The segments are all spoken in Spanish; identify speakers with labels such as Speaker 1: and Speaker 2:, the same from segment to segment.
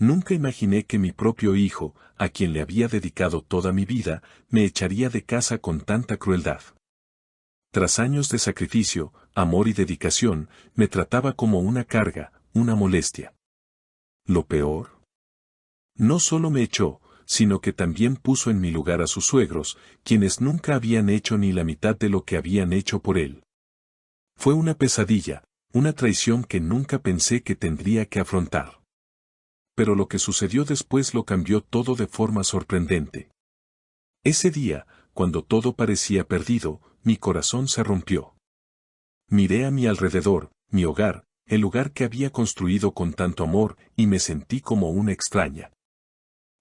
Speaker 1: Nunca imaginé que mi propio hijo, a quien le había dedicado toda mi vida, me echaría de casa con tanta crueldad. Tras años de sacrificio, amor y dedicación, me trataba como una carga, una molestia. Lo peor. No solo me echó, sino que también puso en mi lugar a sus suegros, quienes nunca habían hecho ni la mitad de lo que habían hecho por él. Fue una pesadilla, una traición que nunca pensé que tendría que afrontar. Pero lo que sucedió después lo cambió todo de forma sorprendente. Ese día, cuando todo parecía perdido, mi corazón se rompió. Miré a mi alrededor, mi hogar, el lugar que había construido con tanto amor, y me sentí como una extraña.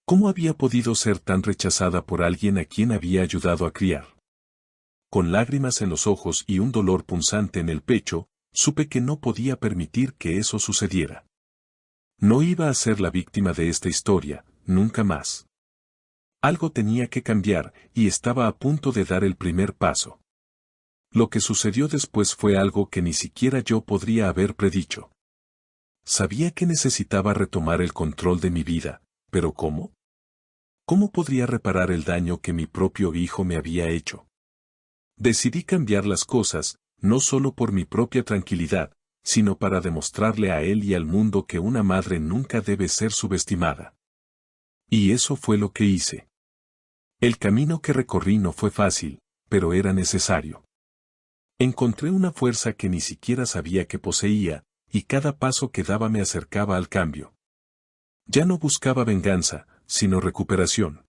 Speaker 1: ¿Cómo había podido ser tan rechazada por alguien a quien había ayudado a criar? Con lágrimas en los ojos y un dolor punzante en el pecho, supe que no podía permitir que eso sucediera. No iba a ser la víctima de esta historia, nunca más. Algo tenía que cambiar, y estaba a punto de dar el primer paso. Lo que sucedió después fue algo que ni siquiera yo podría haber predicho. Sabía que necesitaba retomar el control de mi vida, pero ¿cómo? ¿Cómo podría reparar el daño que mi propio hijo me había hecho? Decidí cambiar las cosas, no solo por mi propia tranquilidad, sino para demostrarle a él y al mundo que una madre nunca debe ser subestimada. Y eso fue lo que hice. El camino que recorrí no fue fácil, pero era necesario. Encontré una fuerza que ni siquiera sabía que poseía, y cada paso que daba me acercaba al cambio. Ya no buscaba venganza, sino recuperación.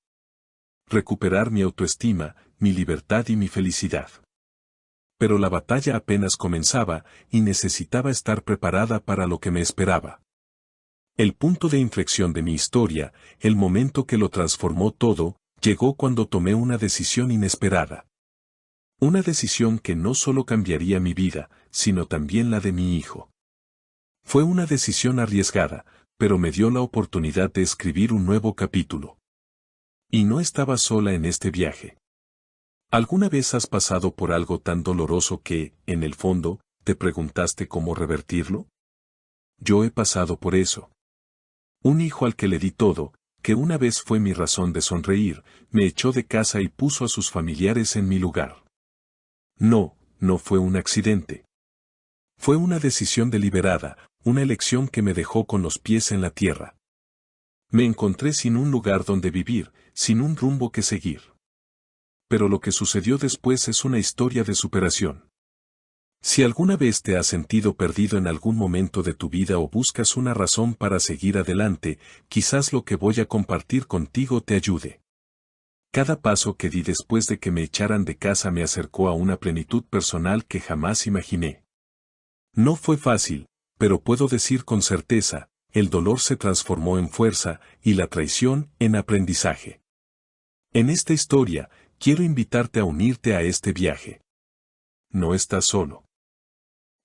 Speaker 1: Recuperar mi autoestima, mi libertad y mi felicidad. Pero la batalla apenas comenzaba, y necesitaba estar preparada para lo que me esperaba. El punto de inflexión de mi historia, el momento que lo transformó todo, llegó cuando tomé una decisión inesperada. Una decisión que no solo cambiaría mi vida, sino también la de mi hijo. Fue una decisión arriesgada, pero me dio la oportunidad de escribir un nuevo capítulo. Y no estaba sola en este viaje. ¿Alguna vez has pasado por algo tan doloroso que, en el fondo, te preguntaste cómo revertirlo? Yo he pasado por eso. Un hijo al que le di todo, que una vez fue mi razón de sonreír, me echó de casa y puso a sus familiares en mi lugar. No fue un accidente. Fue una decisión deliberada, una elección que me dejó con los pies en la tierra. Me encontré sin un lugar donde vivir, sin un rumbo que seguir. Pero lo que sucedió después es una historia de superación. Si alguna vez te has sentido perdido en algún momento de tu vida o buscas una razón para seguir adelante, quizás lo que voy a compartir contigo te ayude. Cada paso que di después de que me echaran de casa me acercó a una plenitud personal que jamás imaginé. No fue fácil, pero puedo decir con certeza, el dolor se transformó en fuerza y la traición en aprendizaje. En esta historia, quiero invitarte a unirte a este viaje. No estás solo.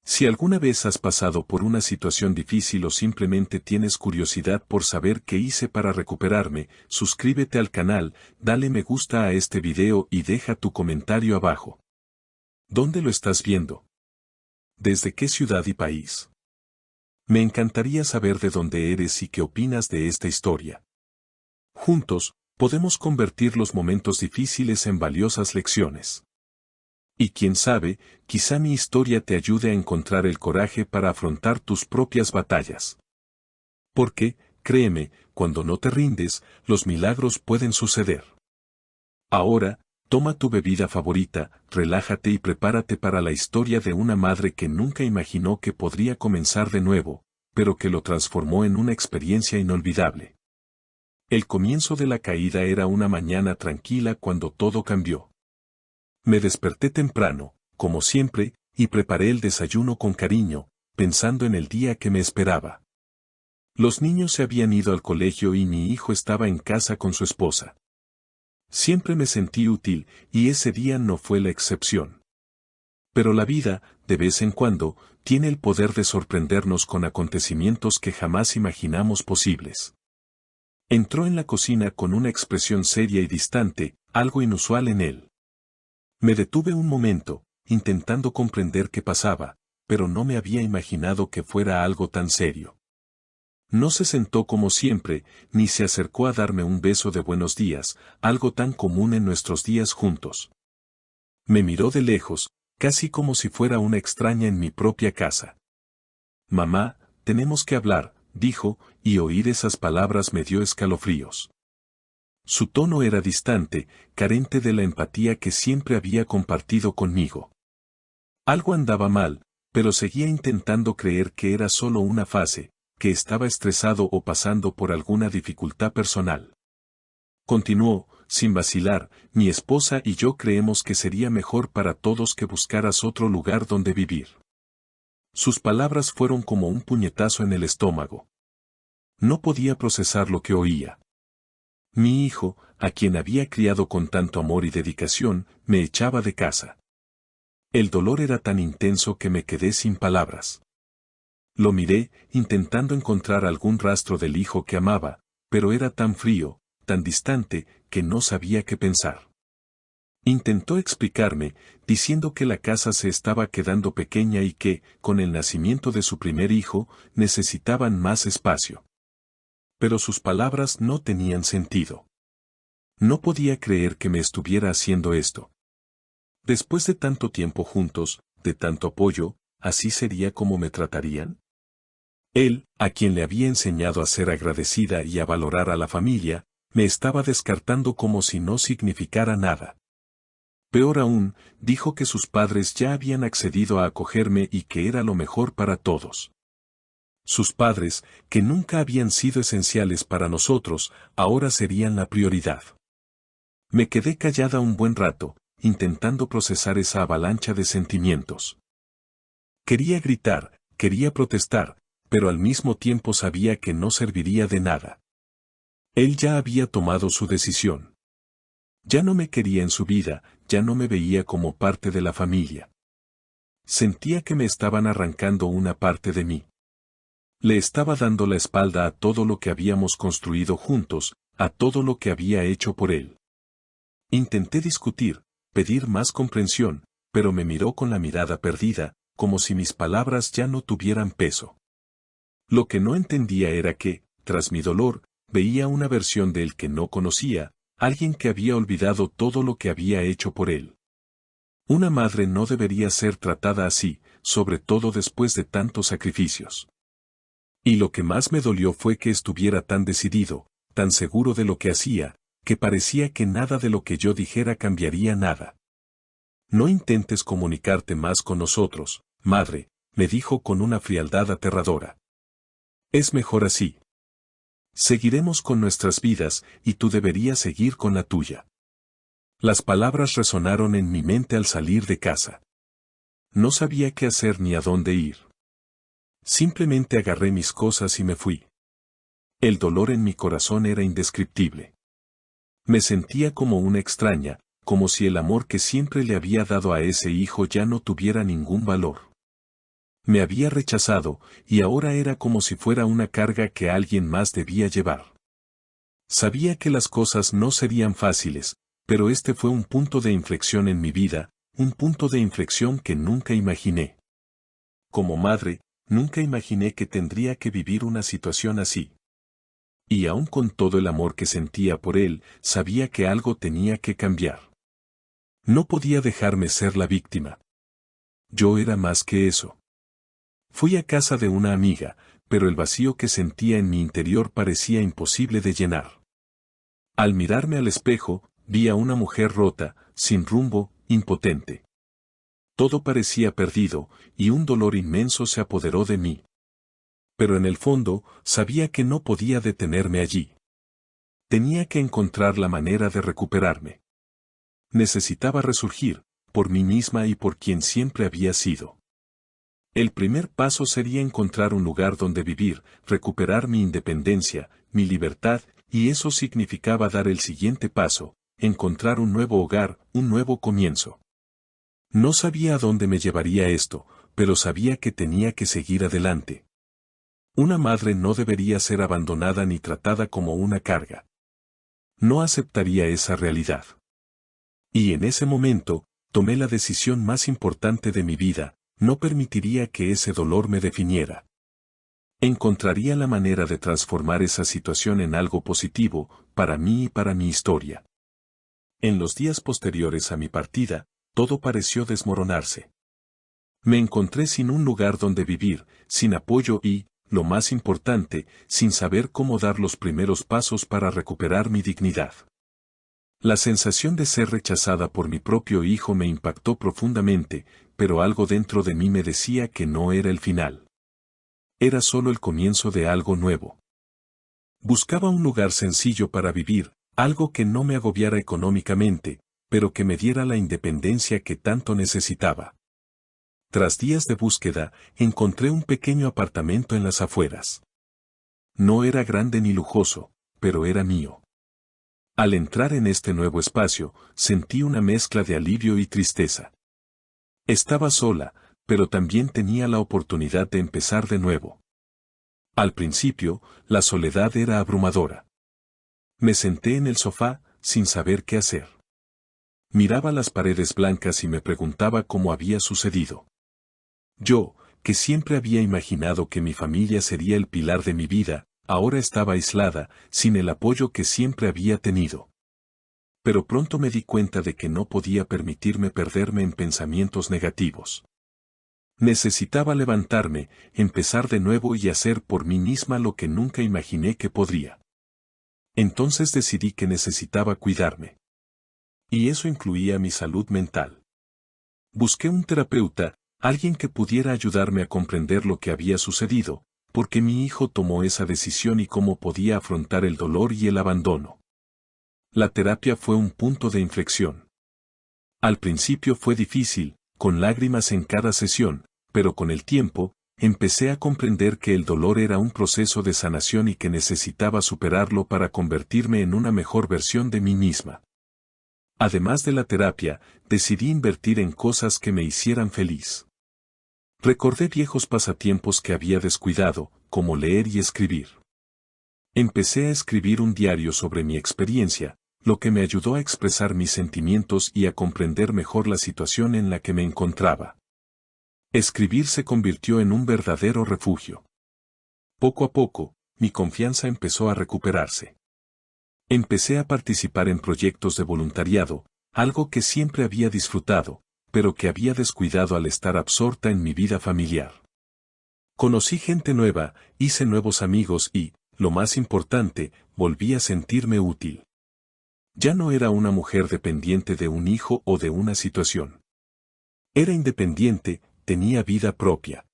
Speaker 1: Si alguna vez has pasado por una situación difícil o simplemente tienes curiosidad por saber qué hice para recuperarme, suscríbete al canal, dale me gusta a este video y deja tu comentario abajo. ¿Dónde lo estás viendo? ¿Desde qué ciudad y país? Me encantaría saber de dónde eres y qué opinas de esta historia. Juntos, podemos convertir los momentos difíciles en valiosas lecciones. Y quién sabe, quizá mi historia te ayude a encontrar el coraje para afrontar tus propias batallas. Porque, créeme, cuando no te rindes, los milagros pueden suceder. Ahora, toma tu bebida favorita, relájate y prepárate para la historia de una madre que nunca imaginó que podría comenzar de nuevo, pero que lo transformó en una experiencia inolvidable. El comienzo de la caída era una mañana tranquila cuando todo cambió. Me desperté temprano, como siempre, y preparé el desayuno con cariño, pensando en el día que me esperaba. Los niños se habían ido al colegio y mi hijo estaba en casa con su esposa. Siempre me sentí útil, y ese día no fue la excepción. Pero la vida, de vez en cuando, tiene el poder de sorprendernos con acontecimientos que jamás imaginamos posibles. Entró en la cocina con una expresión seria y distante, algo inusual en él. Me detuve un momento, intentando comprender qué pasaba, pero no me había imaginado que fuera algo tan serio. No se sentó como siempre, ni se acercó a darme un beso de buenos días, algo tan común en nuestros días juntos. Me miró de lejos, casi como si fuera una extraña en mi propia casa. Mamá, tenemos que hablar, dijo, y oír esas palabras me dio escalofríos. Su tono era distante, carente de la empatía que siempre había compartido conmigo. Algo andaba mal, pero seguía intentando creer que era solo una fase, que estaba estresado o pasando por alguna dificultad personal. Continuó, sin vacilar, mi esposa y yo creemos que sería mejor para todos que buscaras otro lugar donde vivir. Sus palabras fueron como un puñetazo en el estómago. No podía procesar lo que oía. Mi hijo, a quien había criado con tanto amor y dedicación, me echaba de casa. El dolor era tan intenso que me quedé sin palabras. Lo miré, intentando encontrar algún rastro del hijo que amaba, pero era tan frío, tan distante, que no sabía qué pensar. Intentó explicarme, diciendo que la casa se estaba quedando pequeña y que, con el nacimiento de su primer hijo, necesitaban más espacio. Pero sus palabras no tenían sentido. No podía creer que me estuviera haciendo esto. Después de tanto tiempo juntos, de tanto apoyo, ¿así sería como me tratarían? Él, a quien le había enseñado a ser agradecida y a valorar a la familia, me estaba descartando como si no significara nada. Peor aún, dijo que sus padres ya habían accedido a acogerme y que era lo mejor para todos. Sus padres, que nunca habían sido esenciales para nosotros, ahora serían la prioridad. Me quedé callada un buen rato, intentando procesar esa avalancha de sentimientos. Quería gritar, quería protestar, pero al mismo tiempo sabía que no serviría de nada. Él ya había tomado su decisión. Ya no me quería en su vida, ya no me veía como parte de la familia. Sentía que me estaban arrancando una parte de mí. Le estaba dando la espalda a todo lo que habíamos construido juntos, a todo lo que había hecho por él. Intenté discutir, pedir más comprensión, pero me miró con la mirada perdida, como si mis palabras ya no tuvieran peso. Lo que no entendía era que, tras mi dolor, veía una versión de él que no conocía, alguien que había olvidado todo lo que había hecho por él. Una madre no debería ser tratada así, sobre todo después de tantos sacrificios. Y lo que más me dolió fue que estuviera tan decidido, tan seguro de lo que hacía, que parecía que nada de lo que yo dijera cambiaría nada. No intentes comunicarte más con nosotros, madre, me dijo con una frialdad aterradora. Es mejor así. Seguiremos con nuestras vidas y tú deberías seguir con la tuya. Las palabras resonaron en mi mente al salir de casa. No sabía qué hacer ni a dónde ir. Simplemente agarré mis cosas y me fui. El dolor en mi corazón era indescriptible. Me sentía como una extraña, como si el amor que siempre le había dado a ese hijo ya no tuviera ningún valor. Me había rechazado, y ahora era como si fuera una carga que alguien más debía llevar. Sabía que las cosas no serían fáciles, pero este fue un punto de inflexión en mi vida, un punto de inflexión que nunca imaginé. Como madre, nunca imaginé que tendría que vivir una situación así. Y aun con todo el amor que sentía por él, sabía que algo tenía que cambiar. No podía dejarme ser la víctima. Yo era más que eso. Fui a casa de una amiga, pero el vacío que sentía en mi interior parecía imposible de llenar. Al mirarme al espejo, vi a una mujer rota, sin rumbo, impotente. Todo parecía perdido, y un dolor inmenso se apoderó de mí. Pero en el fondo, sabía que no podía detenerme allí. Tenía que encontrar la manera de recuperarme. Necesitaba resurgir, por mí misma y por quien siempre había sido. El primer paso sería encontrar un lugar donde vivir, recuperar mi independencia, mi libertad, y eso significaba dar el siguiente paso, encontrar un nuevo hogar, un nuevo comienzo. No sabía a dónde me llevaría esto, pero sabía que tenía que seguir adelante. Una madre no debería ser abandonada ni tratada como una carga. No aceptaría esa realidad. Y en ese momento, tomé la decisión más importante de mi vida, no permitiría que ese dolor me definiera. Encontraría la manera de transformar esa situación en algo positivo, para mí y para mi historia. En los días posteriores a mi partida, todo pareció desmoronarse. Me encontré sin un lugar donde vivir, sin apoyo y, lo más importante, sin saber cómo dar los primeros pasos para recuperar mi dignidad. La sensación de ser rechazada por mi propio hijo me impactó profundamente, pero algo dentro de mí me decía que no era el final. Era solo el comienzo de algo nuevo. Buscaba un lugar sencillo para vivir, algo que no me agobiara económicamente, pero que me diera la independencia que tanto necesitaba. Tras días de búsqueda, encontré un pequeño apartamento en las afueras. No era grande ni lujoso, pero era mío. Al entrar en este nuevo espacio, sentí una mezcla de alivio y tristeza. Estaba sola, pero también tenía la oportunidad de empezar de nuevo. Al principio, la soledad era abrumadora. Me senté en el sofá, sin saber qué hacer. Miraba las paredes blancas y me preguntaba cómo había sucedido. Yo, que siempre había imaginado que mi familia sería el pilar de mi vida, ahora estaba aislada, sin el apoyo que siempre había tenido. Pero pronto me di cuenta de que no podía permitirme perderme en pensamientos negativos. Necesitaba levantarme, empezar de nuevo y hacer por mí misma lo que nunca imaginé que podría. Entonces decidí que necesitaba cuidarme. Y eso incluía mi salud mental. Busqué un terapeuta, alguien que pudiera ayudarme a comprender lo que había sucedido, porque mi hijo tomó esa decisión y cómo podía afrontar el dolor y el abandono. La terapia fue un punto de inflexión. Al principio fue difícil, con lágrimas en cada sesión, pero con el tiempo, empecé a comprender que el dolor era un proceso de sanación y que necesitaba superarlo para convertirme en una mejor versión de mí misma. Además de la terapia, decidí invertir en cosas que me hicieran feliz. Recordé viejos pasatiempos que había descuidado, como leer y escribir. Empecé a escribir un diario sobre mi experiencia, lo que me ayudó a expresar mis sentimientos y a comprender mejor la situación en la que me encontraba. Escribir se convirtió en un verdadero refugio. Poco a poco, mi confianza empezó a recuperarse. Empecé a participar en proyectos de voluntariado, algo que siempre había disfrutado, pero que había descuidado al estar absorta en mi vida familiar. Conocí gente nueva, hice nuevos amigos y, lo más importante, volví a sentirme útil. Ya no era una mujer dependiente de un hijo o de una situación. Era independiente, tenía vida propia.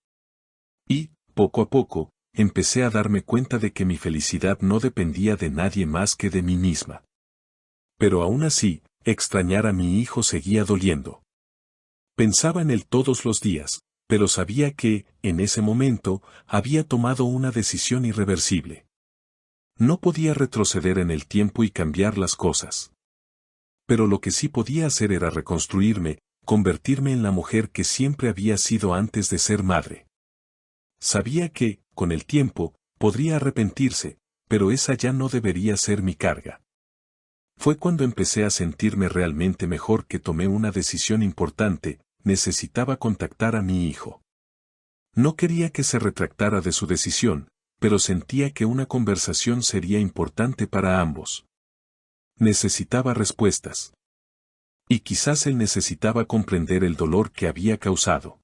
Speaker 1: Y, poco a poco, empecé a darme cuenta de que mi felicidad no dependía de nadie más que de mí misma. Pero aún así, extrañar a mi hijo seguía doliendo. Pensaba en él todos los días, pero sabía que, en ese momento, había tomado una decisión irreversible. No podía retroceder en el tiempo y cambiar las cosas. Pero lo que sí podía hacer era reconstruirme, convertirme en la mujer que siempre había sido antes de ser madre. Sabía que, con el tiempo, podría arrepentirse, pero esa ya no debería ser mi carga. Fue cuando empecé a sentirme realmente mejor que tomé una decisión importante: necesitaba contactar a mi hijo. No quería que se retractara de su decisión, pero sentía que una conversación sería importante para ambos. Necesitaba respuestas. Y quizás él necesitaba comprender el dolor que había causado.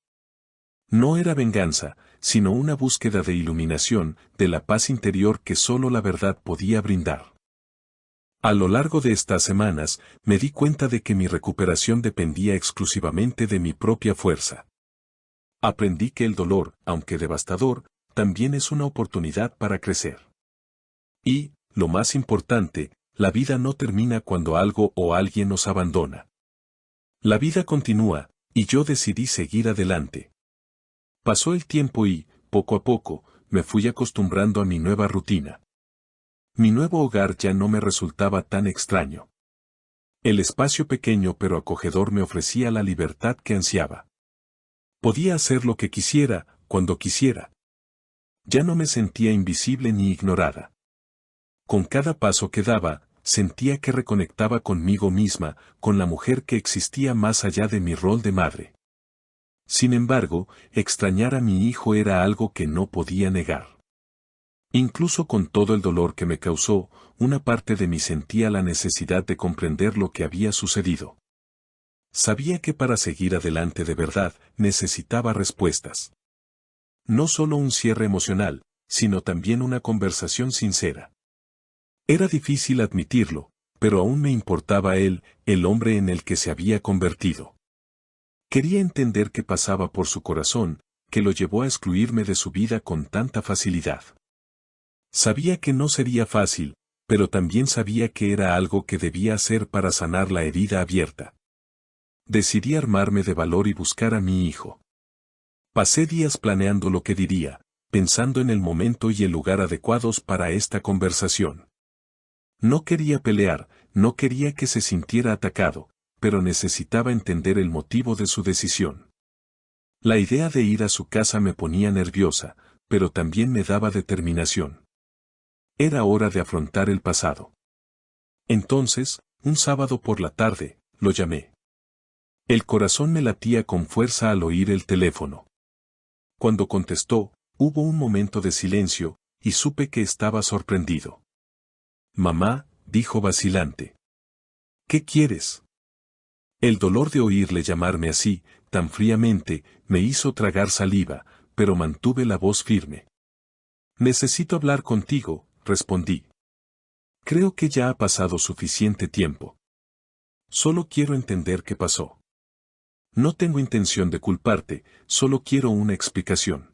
Speaker 1: No era venganza, sino una búsqueda de iluminación, de la paz interior que solo la verdad podía brindar. A lo largo de estas semanas, me di cuenta de que mi recuperación dependía exclusivamente de mi propia fuerza. Aprendí que el dolor, aunque devastador, también es una oportunidad para crecer. Y, lo más importante, la vida no termina cuando algo o alguien nos abandona. La vida continúa, y yo decidí seguir adelante. Pasó el tiempo y, poco a poco, me fui acostumbrando a mi nueva rutina. Mi nuevo hogar ya no me resultaba tan extraño. El espacio pequeño pero acogedor me ofrecía la libertad que ansiaba. Podía hacer lo que quisiera, cuando quisiera. Ya no me sentía invisible ni ignorada. Con cada paso que daba, sentía que reconectaba conmigo misma, con la mujer que existía más allá de mi rol de madre. Sin embargo, extrañar a mi hijo era algo que no podía negar. Incluso con todo el dolor que me causó, una parte de mí sentía la necesidad de comprender lo que había sucedido. Sabía que para seguir adelante de verdad, necesitaba respuestas. No solo un cierre emocional, sino también una conversación sincera. Era difícil admitirlo, pero aún me importaba él, el hombre en el que se había convertido. Quería entender qué pasaba por su corazón, que lo llevó a excluirme de su vida con tanta facilidad. Sabía que no sería fácil, pero también sabía que era algo que debía hacer para sanar la herida abierta. Decidí armarme de valor y buscar a mi hijo. Pasé días planeando lo que diría, pensando en el momento y el lugar adecuados para esta conversación. No quería pelear, no quería que se sintiera atacado, pero necesitaba entender el motivo de su decisión. La idea de ir a su casa me ponía nerviosa, pero también me daba determinación. Era hora de afrontar el pasado. Entonces, un sábado por la tarde, lo llamé. El corazón me latía con fuerza al oír el teléfono. Cuando contestó, hubo un momento de silencio, y supe que estaba sorprendido. Mamá, dijo vacilante. ¿Qué quieres? El dolor de oírle llamarme así, tan fríamente, me hizo tragar saliva, pero mantuve la voz firme. Necesito hablar contigo, respondí. Creo que ya ha pasado suficiente tiempo. Solo quiero entender qué pasó. No tengo intención de culparte, solo quiero una explicación.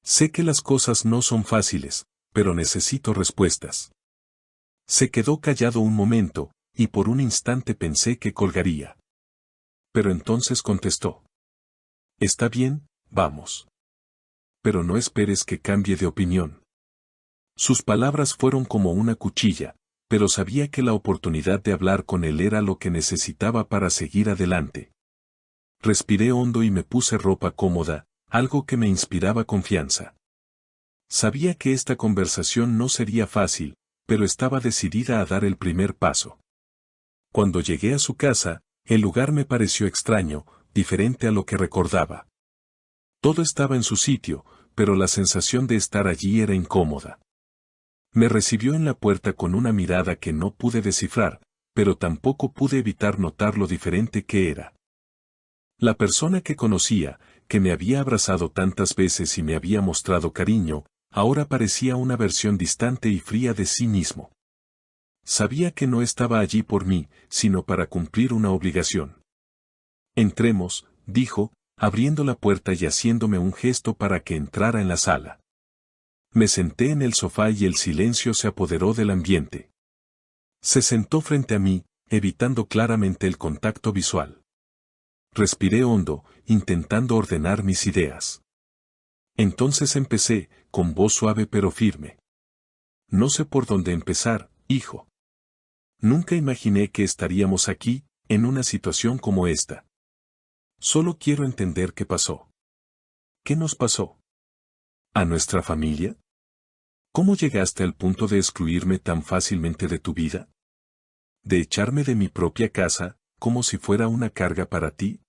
Speaker 1: Sé que las cosas no son fáciles, pero necesito respuestas. Se quedó callado un momento, y por un instante pensé que colgaría. Pero entonces contestó. Está bien, vamos. Pero no esperes que cambie de opinión. Sus palabras fueron como una cuchilla, pero sabía que la oportunidad de hablar con él era lo que necesitaba para seguir adelante. Respiré hondo y me puse ropa cómoda, algo que me inspiraba confianza. Sabía que esta conversación no sería fácil, pero estaba decidida a dar el primer paso. Cuando llegué a su casa, el lugar me pareció extraño, diferente a lo que recordaba. Todo estaba en su sitio, pero la sensación de estar allí era incómoda. Me recibió en la puerta con una mirada que no pude descifrar, pero tampoco pude evitar notar lo diferente que era. La persona que conocía, que me había abrazado tantas veces y me había mostrado cariño, ahora parecía una versión distante y fría de sí mismo. Sabía que no estaba allí por mí, sino para cumplir una obligación. Entremos, dijo, abriendo la puerta y haciéndome un gesto para que entrara en la sala. Me senté en el sofá y el silencio se apoderó del ambiente. Se sentó frente a mí, evitando claramente el contacto visual. Respiré hondo, intentando ordenar mis ideas. Entonces empecé, con voz suave pero firme. No sé por dónde empezar, hijo. Nunca imaginé que estaríamos aquí, en una situación como esta. Solo quiero entender qué pasó. ¿Qué nos pasó? ¿A nuestra familia? ¿Cómo llegaste al punto de excluirme tan fácilmente de tu vida? ¿De echarme de mi propia casa, como si fuera una carga para ti?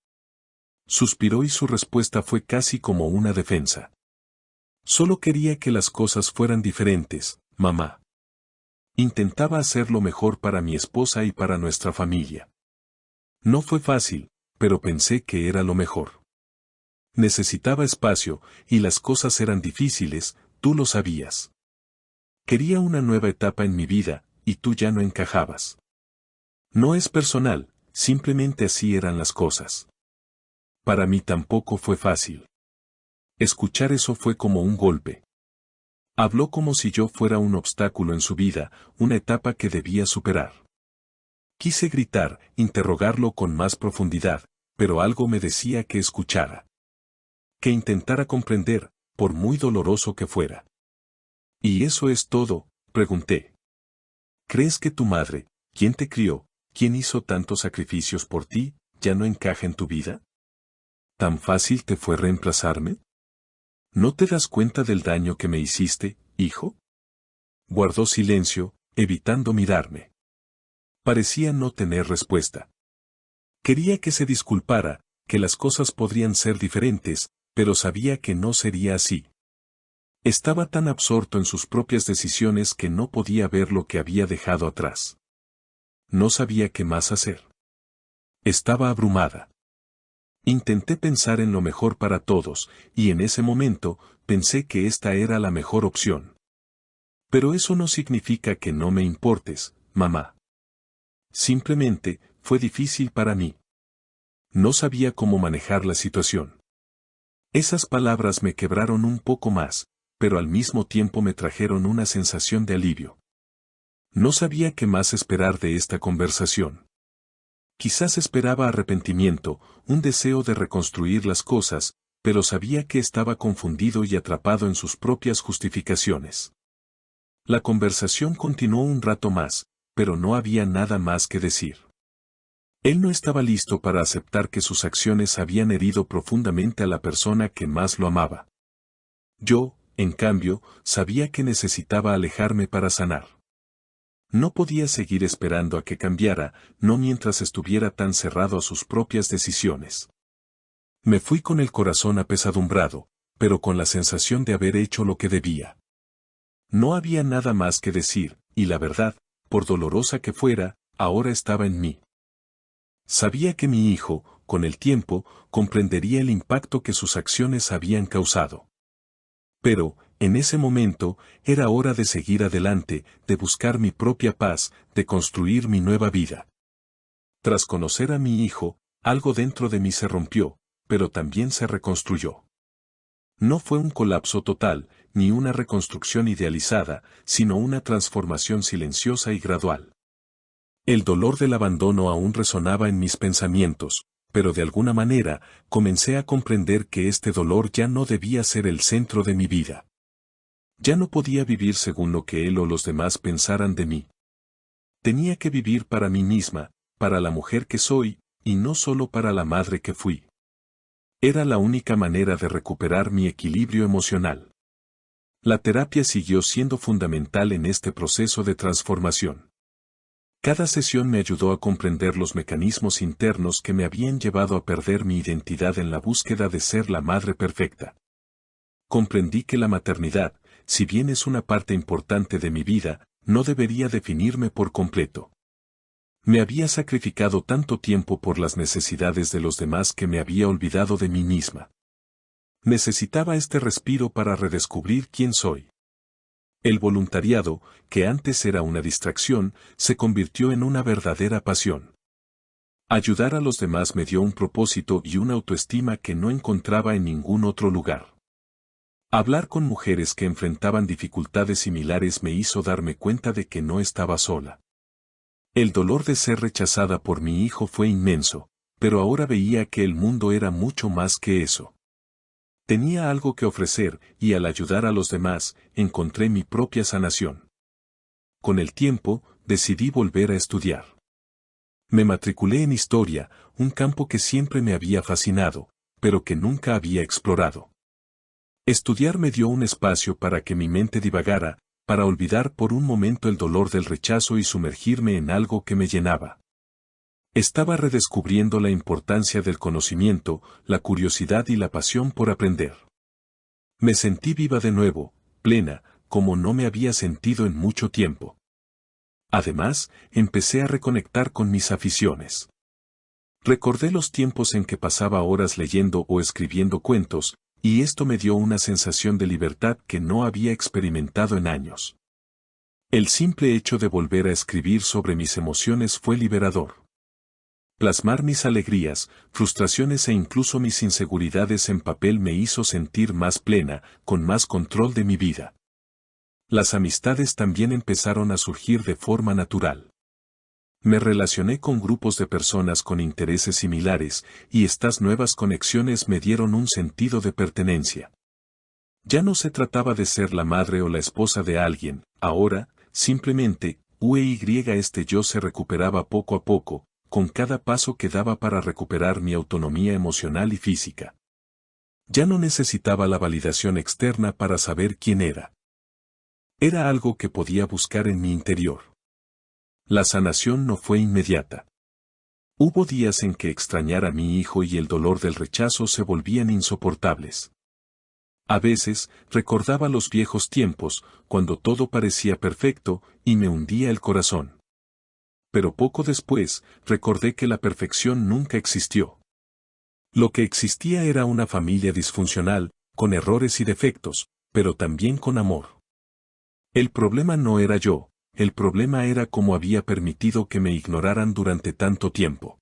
Speaker 1: Suspiró y su respuesta fue casi como una defensa. Solo quería que las cosas fueran diferentes, mamá. Intentaba hacer lo mejor para mi esposa y para nuestra familia. No fue fácil, pero pensé que era lo mejor. Necesitaba espacio, y las cosas eran difíciles, tú lo sabías. Quería una nueva etapa en mi vida, y tú ya no encajabas. No es personal, simplemente así eran las cosas. Para mí tampoco fue fácil. Escuchar eso fue como un golpe. Habló como si yo fuera un obstáculo en su vida, una etapa que debía superar. Quise gritar, interrogarlo con más profundidad, pero algo me decía que escuchara. Que intentara comprender, por muy doloroso que fuera. ¿Y eso es todo?, pregunté. ¿Crees que tu madre, quien te crió, quien hizo tantos sacrificios por ti, ya no encaja en tu vida? ¿Tan fácil te fue reemplazarme? ¿No te das cuenta del daño que me hiciste, hijo? Guardó silencio, evitando mirarme. Parecía no tener respuesta. Quería que se disculpara, que las cosas podrían ser diferentes, pero sabía que no sería así. Estaba tan absorto en sus propias decisiones que no podía ver lo que había dejado atrás. No sabía qué más hacer. Estaba abrumada. Intenté pensar en lo mejor para todos, y en ese momento, pensé que esta era la mejor opción. Pero eso no significa que no me importes, mamá. Simplemente, fue difícil para mí. No sabía cómo manejar la situación. Esas palabras me quebraron un poco más, pero al mismo tiempo me trajeron una sensación de alivio. No sabía qué más esperar de esta conversación. Quizás esperaba arrepentimiento, un deseo de reconstruir las cosas, pero sabía que estaba confundido y atrapado en sus propias justificaciones. La conversación continuó un rato más, pero no había nada más que decir. Él no estaba listo para aceptar que sus acciones habían herido profundamente a la persona que más lo amaba. Yo, en cambio, sabía que necesitaba alejarme para sanar. No podía seguir esperando a que cambiara, no mientras estuviera tan cerrado a sus propias decisiones. Me fui con el corazón apesadumbrado, pero con la sensación de haber hecho lo que debía. No había nada más que decir, y la verdad, por dolorosa que fuera, ahora estaba en mí. Sabía que mi hijo, con el tiempo, comprendería el impacto que sus acciones habían causado. Pero, en ese momento, era hora de seguir adelante, de buscar mi propia paz, de construir mi nueva vida. Tras conocer a mi hijo, algo dentro de mí se rompió, pero también se reconstruyó. No fue un colapso total, ni una reconstrucción idealizada, sino una transformación silenciosa y gradual. El dolor del abandono aún resonaba en mis pensamientos, pero de alguna manera, comencé a comprender que este dolor ya no debía ser el centro de mi vida. Ya no podía vivir según lo que él o los demás pensaran de mí. Tenía que vivir para mí misma, para la mujer que soy, y no solo para la madre que fui. Era la única manera de recuperar mi equilibrio emocional. La terapia siguió siendo fundamental en este proceso de transformación. Cada sesión me ayudó a comprender los mecanismos internos que me habían llevado a perder mi identidad en la búsqueda de ser la madre perfecta. Comprendí que la maternidad, si bien es una parte importante de mi vida, no debería definirme por completo. Me había sacrificado tanto tiempo por las necesidades de los demás que me había olvidado de mí misma. Necesitaba este respiro para redescubrir quién soy. El voluntariado, que antes era una distracción, se convirtió en una verdadera pasión. Ayudar a los demás me dio un propósito y una autoestima que no encontraba en ningún otro lugar. Hablar con mujeres que enfrentaban dificultades similares me hizo darme cuenta de que no estaba sola. El dolor de ser rechazada por mi hijo fue inmenso, pero ahora veía que el mundo era mucho más que eso. Tenía algo que ofrecer, y al ayudar a los demás, encontré mi propia sanación. Con el tiempo, decidí volver a estudiar. Me matriculé en historia, un campo que siempre me había fascinado, pero que nunca había explorado. Estudiar me dio un espacio para que mi mente divagara, para olvidar por un momento el dolor del rechazo y sumergirme en algo que me llenaba. Estaba redescubriendo la importancia del conocimiento, la curiosidad y la pasión por aprender. Me sentí viva de nuevo, plena, como no me había sentido en mucho tiempo. Además, empecé a reconectar con mis aficiones. Recordé los tiempos en que pasaba horas leyendo o escribiendo cuentos, y esto me dio una sensación de libertad que no había experimentado en años. El simple hecho de volver a escribir sobre mis emociones fue liberador. Plasmar mis alegrías, frustraciones e incluso mis inseguridades en papel me hizo sentir más plena, con más control de mi vida. Las amistades también empezaron a surgir de forma natural. Me relacioné con grupos de personas con intereses similares, y estas nuevas conexiones me dieron un sentido de pertenencia. Ya no se trataba de ser la madre o la esposa de alguien, ahora, simplemente, este yo se recuperaba poco a poco, con cada paso que daba para recuperar mi autonomía emocional y física. Ya no necesitaba la validación externa para saber quién era. Era algo que podía buscar en mi interior. La sanación no fue inmediata. Hubo días en que extrañar a mi hijo y el dolor del rechazo se volvían insoportables. A veces, recordaba los viejos tiempos, cuando todo parecía perfecto, y me hundía el corazón. Pero poco después, recordé que la perfección nunca existió. Lo que existía era una familia disfuncional, con errores y defectos, pero también con amor. El problema no era yo, el problema era cómo había permitido que me ignoraran durante tanto tiempo.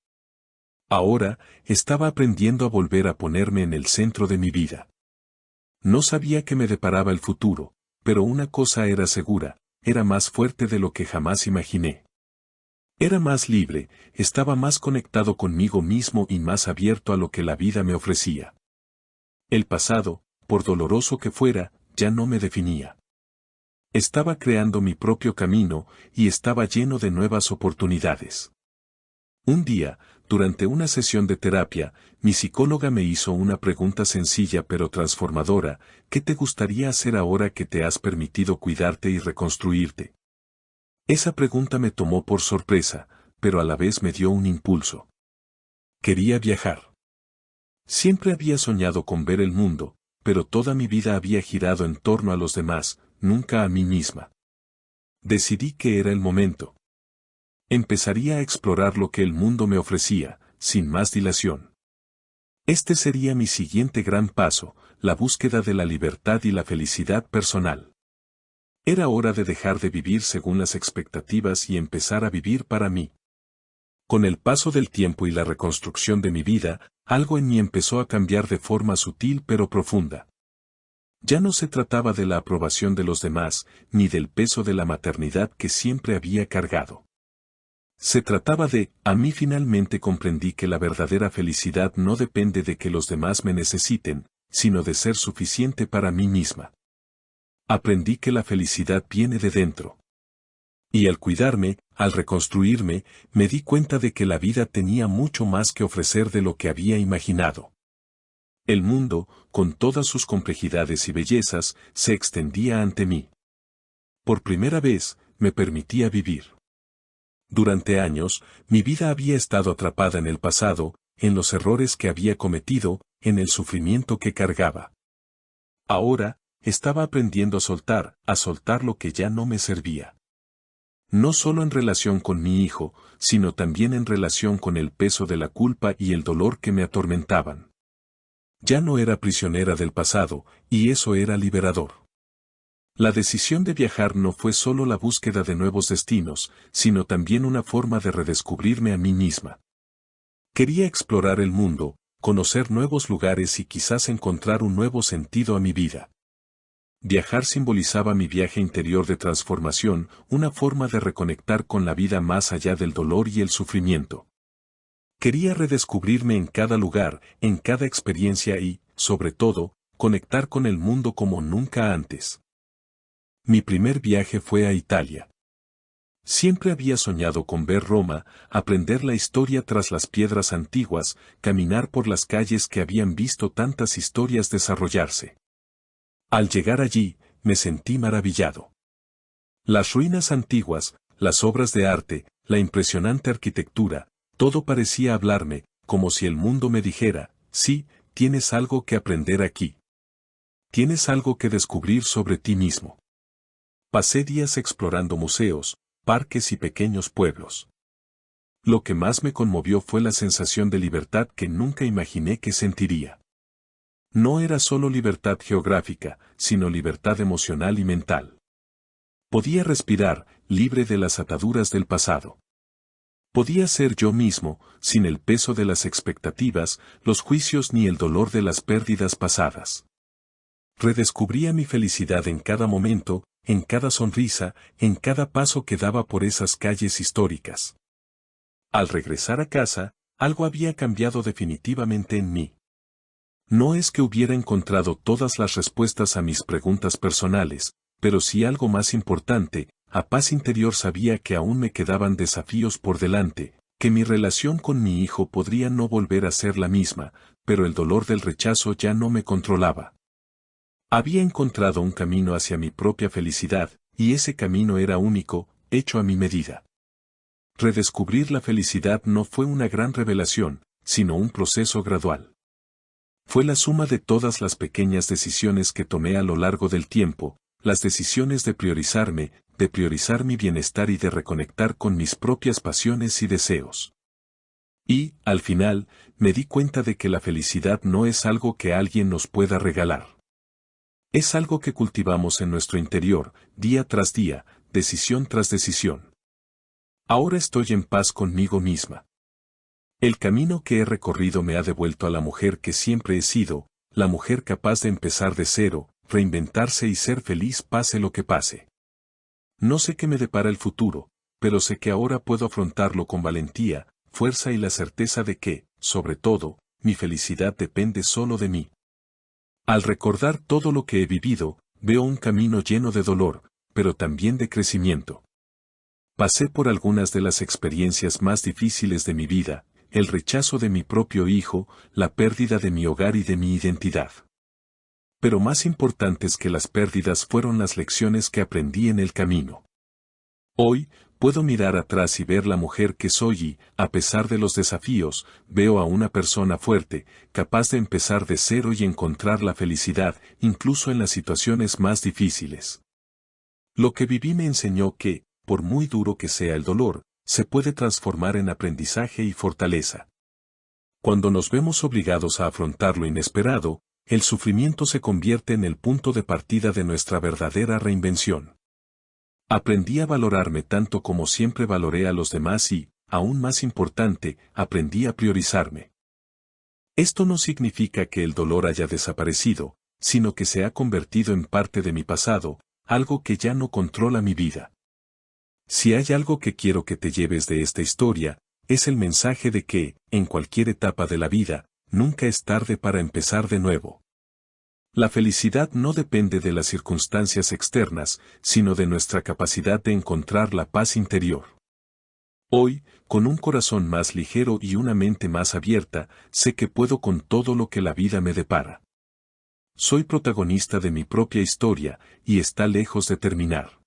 Speaker 1: Ahora, estaba aprendiendo a volver a ponerme en el centro de mi vida. No sabía qué me deparaba el futuro, pero una cosa era segura, era más fuerte de lo que jamás imaginé. Era más libre, estaba más conectado conmigo mismo y más abierto a lo que la vida me ofrecía. El pasado, por doloroso que fuera, ya no me definía. Estaba creando mi propio camino y estaba lleno de nuevas oportunidades. Un día, durante una sesión de terapia, mi psicóloga me hizo una pregunta sencilla pero transformadora: ¿qué te gustaría hacer ahora que te has permitido cuidarte y reconstruirte? Esa pregunta me tomó por sorpresa, pero a la vez me dio un impulso. Quería viajar. Siempre había soñado con ver el mundo, pero toda mi vida había girado en torno a los demás, nunca a mí misma. Decidí que era el momento. Empezaría a explorar lo que el mundo me ofrecía, sin más dilación. Este sería mi siguiente gran paso, la búsqueda de la libertad y la felicidad personal. Era hora de dejar de vivir según las expectativas y empezar a vivir para mí. Con el paso del tiempo y la reconstrucción de mi vida, algo en mí empezó a cambiar de forma sutil pero profunda. Ya no se trataba de la aprobación de los demás, ni del peso de la maternidad que siempre había cargado. Se trataba de, a mí finalmente comprendí que la verdadera felicidad no depende de que los demás me necesiten, sino de ser suficiente para mí misma. Aprendí que la felicidad viene de dentro. Y al cuidarme, al reconstruirme, me di cuenta de que la vida tenía mucho más que ofrecer de lo que había imaginado. El mundo, con todas sus complejidades y bellezas, se extendía ante mí. Por primera vez, me permitía vivir. Durante años, mi vida había estado atrapada en el pasado, en los errores que había cometido, en el sufrimiento que cargaba. Ahora, estaba aprendiendo a soltar lo que ya no me servía. No solo en relación con mi hijo, sino también en relación con el peso de la culpa y el dolor que me atormentaban. Ya no era prisionera del pasado, y eso era liberador. La decisión de viajar no fue solo la búsqueda de nuevos destinos, sino también una forma de redescubrirme a mí misma. Quería explorar el mundo, conocer nuevos lugares y quizás encontrar un nuevo sentido a mi vida. Viajar simbolizaba mi viaje interior de transformación, una forma de reconectar con la vida más allá del dolor y el sufrimiento. Quería redescubrirme en cada lugar, en cada experiencia y, sobre todo, conectar con el mundo como nunca antes. Mi primer viaje fue a Italia. Siempre había soñado con ver Roma, aprender la historia tras las piedras antiguas, caminar por las calles que habían visto tantas historias desarrollarse. Al llegar allí, me sentí maravillado. Las ruinas antiguas, las obras de arte, la impresionante arquitectura, todo parecía hablarme, como si el mundo me dijera: sí, tienes algo que aprender aquí. Tienes algo que descubrir sobre ti mismo. Pasé días explorando museos, parques y pequeños pueblos. Lo que más me conmovió fue la sensación de libertad que nunca imaginé que sentiría. No era solo libertad geográfica, sino libertad emocional y mental. Podía respirar, libre de las ataduras del pasado. Podía ser yo mismo, sin el peso de las expectativas, los juicios ni el dolor de las pérdidas pasadas. Redescubría mi felicidad en cada momento, en cada sonrisa, en cada paso que daba por esas calles históricas. Al regresar a casa, algo había cambiado definitivamente en mí. No es que hubiera encontrado todas las respuestas a mis preguntas personales, pero sí algo más importante: a paz interior sabía que aún me quedaban desafíos por delante, que mi relación con mi hijo podría no volver a ser la misma, pero el dolor del rechazo ya no me controlaba. Había encontrado un camino hacia mi propia felicidad, y ese camino era único, hecho a mi medida. Redescubrir la felicidad no fue una gran revelación, sino un proceso gradual. Fue la suma de todas las pequeñas decisiones que tomé a lo largo del tiempo, las decisiones de priorizarme, de priorizar mi bienestar y de reconectar con mis propias pasiones y deseos. Y, al final, me di cuenta de que la felicidad no es algo que alguien nos pueda regalar. Es algo que cultivamos en nuestro interior, día tras día, decisión tras decisión. Ahora estoy en paz conmigo misma. El camino que he recorrido me ha devuelto a la mujer que siempre he sido, la mujer capaz de empezar de cero, reinventarse y ser feliz pase lo que pase. No sé qué me depara el futuro, pero sé que ahora puedo afrontarlo con valentía, fuerza y la certeza de que, sobre todo, mi felicidad depende solo de mí. Al recordar todo lo que he vivido, veo un camino lleno de dolor, pero también de crecimiento. Pasé por algunas de las experiencias más difíciles de mi vida, el rechazo de mi propio hijo, la pérdida de mi hogar y de mi identidad. Pero más importantes que las pérdidas fueron las lecciones que aprendí en el camino. Hoy, puedo mirar atrás y ver la mujer que soy y, a pesar de los desafíos, veo a una persona fuerte, capaz de empezar de cero y encontrar la felicidad, incluso en las situaciones más difíciles. Lo que viví me enseñó que, por muy duro que sea el dolor, se puede transformar en aprendizaje y fortaleza. Cuando nos vemos obligados a afrontar lo inesperado, el sufrimiento se convierte en el punto de partida de nuestra verdadera reinvención. Aprendí a valorarme tanto como siempre valoré a los demás y, aún más importante, aprendí a priorizarme. Esto no significa que el dolor haya desaparecido, sino que se ha convertido en parte de mi pasado, algo que ya no controla mi vida. Si hay algo que quiero que te lleves de esta historia, es el mensaje de que, en cualquier etapa de la vida, nunca es tarde para empezar de nuevo. La felicidad no depende de las circunstancias externas, sino de nuestra capacidad de encontrar la paz interior. Hoy, con un corazón más ligero y una mente más abierta, sé que puedo con todo lo que la vida me depara. Soy protagonista de mi propia historia, y está lejos de terminar.